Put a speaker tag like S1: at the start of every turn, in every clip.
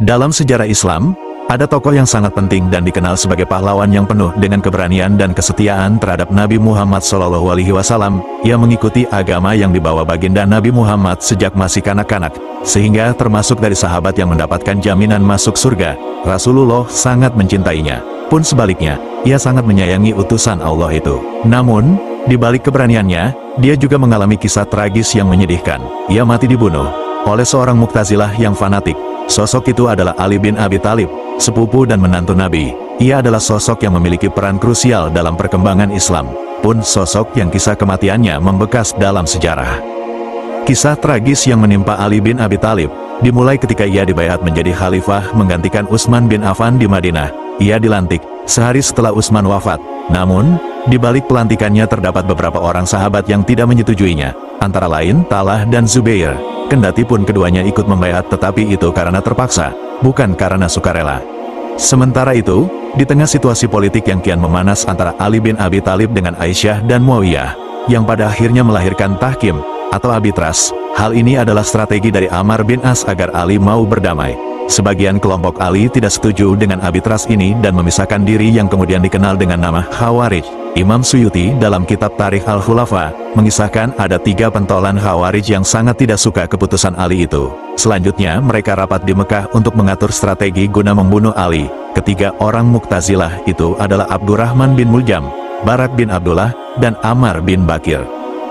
S1: Dalam sejarah Islam, ada tokoh yang sangat penting dan dikenal sebagai pahlawan yang penuh dengan keberanian dan kesetiaan terhadap Nabi Muhammad SAW. Ia mengikuti agama yang dibawa baginda Nabi Muhammad sejak masih kanak-kanak, sehingga termasuk dari sahabat yang mendapatkan jaminan masuk surga. Rasulullah sangat mencintainya. Pun sebaliknya, ia sangat menyayangi utusan Allah itu. Namun, di balik keberaniannya, dia juga mengalami kisah tragis yang menyedihkan. Ia mati dibunuh oleh seorang Mu'tazilah yang fanatik. Sosok itu adalah Ali bin Abi Thalib, sepupu dan menantu Nabi. Ia adalah sosok yang memiliki peran krusial dalam perkembangan Islam, pun sosok yang kisah kematiannya membekas dalam sejarah. Kisah tragis yang menimpa Ali bin Abi Thalib dimulai ketika ia dibaiat menjadi khalifah menggantikan Utsman bin Affan di Madinah. Ia dilantik sehari setelah Utsman wafat. Namun, di balik pelantikannya terdapat beberapa orang sahabat yang tidak menyetujuinya, antara lain Talha dan Zubair. Kendati pun keduanya ikut membaiat, tetapi itu karena terpaksa, bukan karena sukarela. Sementara itu, di tengah situasi politik yang kian memanas antara Ali bin Abi Thalib dengan Aisyah dan Muawiyah, yang pada akhirnya melahirkan tahkim atau arbitras, hal ini adalah strategi dari Ammar bin As agar Ali mau berdamai. Sebagian kelompok Ali tidak setuju dengan arbitras ini dan memisahkan diri yang kemudian dikenal dengan nama Khawarij. Imam Suyuti dalam kitab Tarikh Al-Khulafa mengisahkan ada 3 pentolan Khawarij yang sangat tidak suka keputusan Ali itu. Selanjutnya mereka rapat di Mekah untuk mengatur strategi guna membunuh Ali. Ketiga orang Mu'tazilah itu adalah Abdurrahman bin Muljam, Barak bin Abdullah, dan Ammar bin Bakir.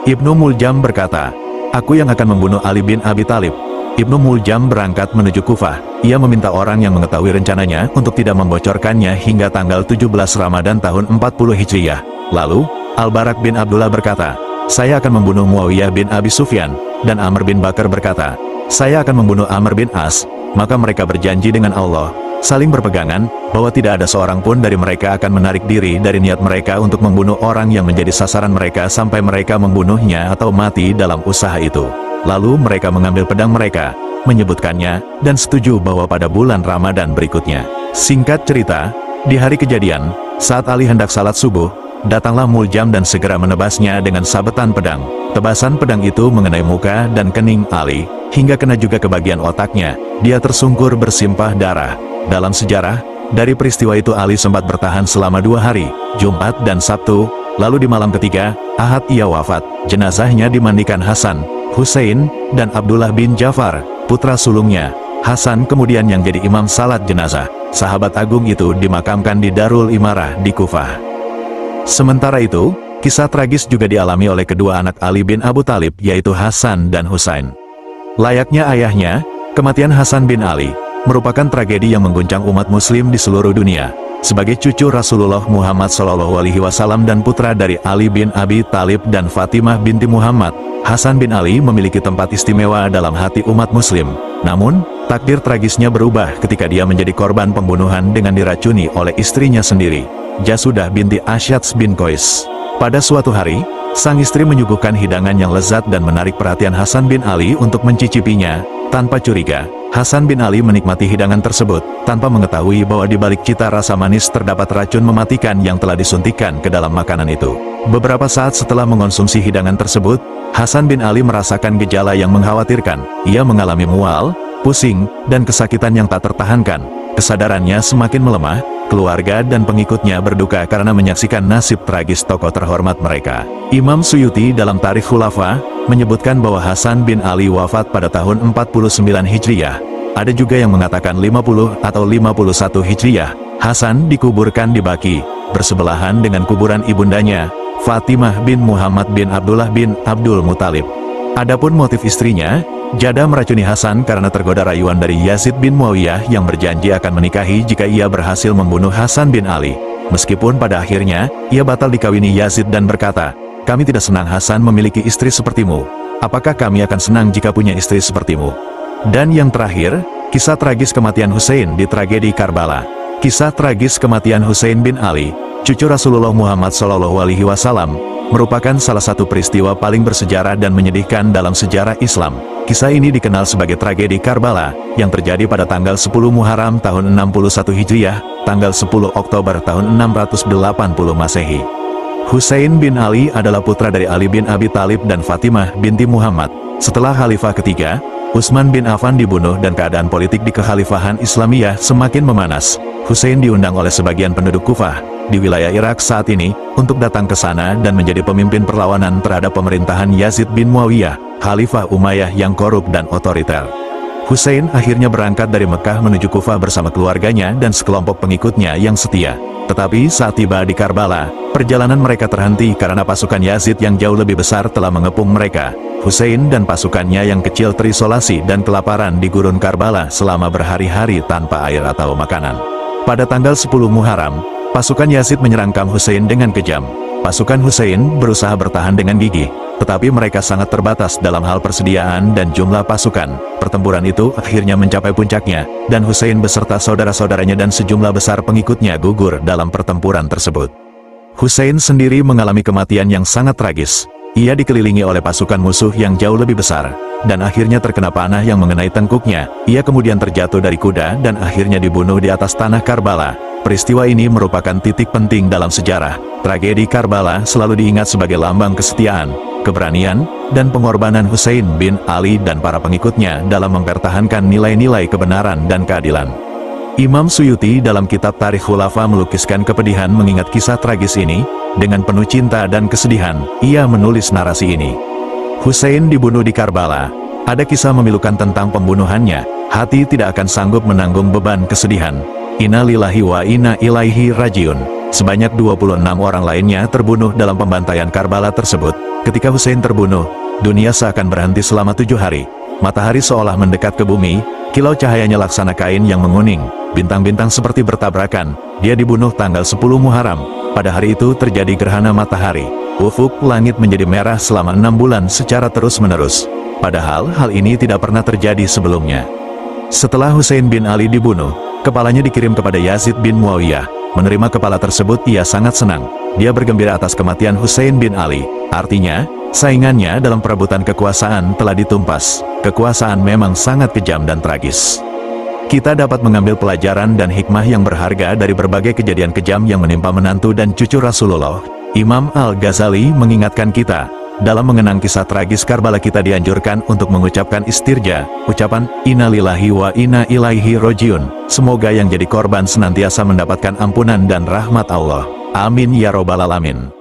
S1: Ibnu Muljam berkata, "Aku yang akan membunuh Ali bin Abi Thalib." Ibnu Muljam berangkat menuju Kufah. Ia meminta orang yang mengetahui rencananya untuk tidak membocorkannya hingga tanggal 17 Ramadan tahun 40 Hijriyah. Lalu, Al-Barak bin Abdullah berkata, "Saya akan membunuh Muawiyah bin Abi Sufyan," dan Amr bin Bakar berkata, "Saya akan membunuh Amr bin As." Maka mereka berjanji dengan Allah, saling berpegangan, bahwa tidak ada seorang pun dari mereka akan menarik diri dari niat mereka untuk membunuh orang yang menjadi sasaran mereka sampai mereka membunuhnya atau mati dalam usaha itu. Lalu mereka mengambil pedang mereka, menyebutkannya, dan setuju bahwa pada bulan Ramadan berikutnya. Singkat cerita, di hari kejadian, saat Ali hendak salat subuh, datanglah Muljam dan segera menebasnya dengan sabetan pedang. Tebasan pedang itu mengenai muka dan kening Ali, hingga kena juga ke bagian otaknya. Dia tersungkur bersimpah darah. Dalam sejarah, dari peristiwa itu Ali sempat bertahan selama 2 hari, Jumat dan Sabtu. Lalu di malam ketiga, Ahad ia wafat. Jenazahnya dimandikan Hasan, Hussein, dan Abdullah bin Ja'far, putra sulungnya. Hasan kemudian yang jadi imam salat jenazah. Sahabat agung itu dimakamkan di Darul Imarah di Kufah. Sementara itu, kisah tragis juga dialami oleh kedua anak Ali bin Abu Thalib, yaitu Hasan dan Husain. Layaknya ayahnya, kematian Hasan bin Ali merupakan tragedi yang mengguncang umat muslim di seluruh dunia. Sebagai cucu Rasulullah Muhammad SAW dan putra dari Ali bin Abi Thalib dan Fatimah binti Muhammad, Hasan bin Ali memiliki tempat istimewa dalam hati umat muslim. Namun, takdir tragisnya berubah ketika dia menjadi korban pembunuhan dengan diracuni oleh istrinya sendiri, Jasudah binti Asyats bin Qais. Pada suatu hari, sang istri menyuguhkan hidangan yang lezat dan menarik perhatian Hasan bin Ali untuk mencicipinya. Tanpa curiga, Hasan bin Ali menikmati hidangan tersebut, tanpa mengetahui bahwa di balik cita rasa manis terdapat racun mematikan yang telah disuntikkan ke dalam makanan itu. Beberapa saat setelah mengonsumsi hidangan tersebut, Hasan bin Ali merasakan gejala yang mengkhawatirkan. Ia mengalami mual, pusing, dan kesakitan yang tak tertahankan. Kesadarannya semakin melemah, keluarga dan pengikutnya berduka karena menyaksikan nasib tragis tokoh terhormat mereka. Imam Suyuti dalam Tarikh Khulafa menyebutkan bahwa Hasan bin Ali wafat pada tahun 49 Hijriyah. Ada juga yang mengatakan 50 atau 51 Hijriyah. Hasan dikuburkan di Baqi, bersebelahan dengan kuburan ibundanya, Fatimah bin Muhammad bin Abdullah bin Abdul Muthalib. Adapun motif istrinya, Jada meracuni Hasan karena tergoda rayuan dari Yazid bin Muawiyah yang berjanji akan menikahi jika ia berhasil membunuh Hasan bin Ali. Meskipun pada akhirnya, ia batal dikawini Yazid dan berkata, "Kami tidak senang Hasan memiliki istri sepertimu. Apakah kami akan senang jika punya istri sepertimu?" Dan yang terakhir, kisah tragis kematian Hussein di tragedi Karbala. Kisah tragis kematian Hussein bin Ali, cucu Rasulullah Muhammad SAW, merupakan salah satu peristiwa paling bersejarah dan menyedihkan dalam sejarah Islam. Kisah ini dikenal sebagai tragedi Karbala, yang terjadi pada tanggal 10 Muharram tahun 61 Hijriyah, tanggal 10 Oktober tahun 680 Masehi. Hussein bin Ali adalah putra dari Ali bin Abi Thalib dan Fatimah binti Muhammad. Setelah Khalifah ketiga, Utsman bin Affan dibunuh dan keadaan politik di kekhalifahan Islamiyah semakin memanas. Hussein diundang oleh sebagian penduduk Kufah di wilayah Irak saat ini untuk datang ke sana dan menjadi pemimpin perlawanan terhadap pemerintahan Yazid bin Muawiyah, Khalifah Umayyah yang korup dan otoriter. Hussein akhirnya berangkat dari Mekah menuju Kufah bersama keluarganya dan sekelompok pengikutnya yang setia. Tetapi saat tiba di Karbala, perjalanan mereka terhenti karena pasukan Yazid yang jauh lebih besar telah mengepung mereka. Hussein dan pasukannya yang kecil terisolasi dan kelaparan di gurun Karbala selama berhari-hari tanpa air atau makanan. Pada tanggal 10 Muharram, pasukan Yazid menyerangkam Hussein dengan kejam. Pasukan Hussein berusaha bertahan dengan gigih, tetapi mereka sangat terbatas dalam hal persediaan dan jumlah pasukan. Pertempuran itu akhirnya mencapai puncaknya, dan Hussein beserta saudara-saudaranya dan sejumlah besar pengikutnya gugur dalam pertempuran tersebut. Hussein sendiri mengalami kematian yang sangat tragis. Ia dikelilingi oleh pasukan musuh yang jauh lebih besar, dan akhirnya terkena panah yang mengenai tengkuknya. Ia kemudian terjatuh dari kuda dan akhirnya dibunuh di atas tanah Karbala. Peristiwa ini merupakan titik penting dalam sejarah. Tragedi Karbala selalu diingat sebagai lambang kesetiaan, keberanian, dan pengorbanan Hussein bin Ali dan para pengikutnya dalam mempertahankan nilai-nilai kebenaran dan keadilan. Imam Suyuti dalam kitab Tarikh Khulafa melukiskan kepedihan mengingat kisah tragis ini. Dengan penuh cinta dan kesedihan, ia menulis narasi ini. Hussein dibunuh di Karbala. Ada kisah memilukan tentang pembunuhannya. Hati tidak akan sanggup menanggung beban kesedihan. Inna lillahi wa inna ilaihi rajiun. Sebanyak 26 orang lainnya terbunuh dalam pembantaian Karbala tersebut. Ketika Hussein terbunuh, dunia seakan berhenti selama 7 hari. Matahari seolah mendekat ke bumi, kilau cahayanya laksana kain yang menguning. Bintang-bintang seperti bertabrakan. Dia dibunuh tanggal 10 Muharram. Pada hari itu terjadi gerhana matahari. Ufuk langit menjadi merah selama 6 bulan secara terus-menerus. Padahal hal ini tidak pernah terjadi sebelumnya. Setelah Hussein bin Ali dibunuh, kepalanya dikirim kepada Yazid bin Muawiyah. Menerima kepala tersebut ia sangat senang. Dia bergembira atas kematian Hussein bin Ali. Artinya, saingannya dalam perebutan kekuasaan telah ditumpas. Kekuasaan memang sangat kejam dan tragis. Kita dapat mengambil pelajaran dan hikmah yang berharga dari berbagai kejadian kejam yang menimpa menantu dan cucu Rasulullah. Imam Al-Ghazali mengingatkan kita, dalam mengenang kisah tragis Karbala kita dianjurkan untuk mengucapkan istirja, ucapan Inna lillahi wa inna ilaihi rajiun. Semoga yang jadi korban senantiasa mendapatkan ampunan dan rahmat Allah. Amin ya robbal alamin.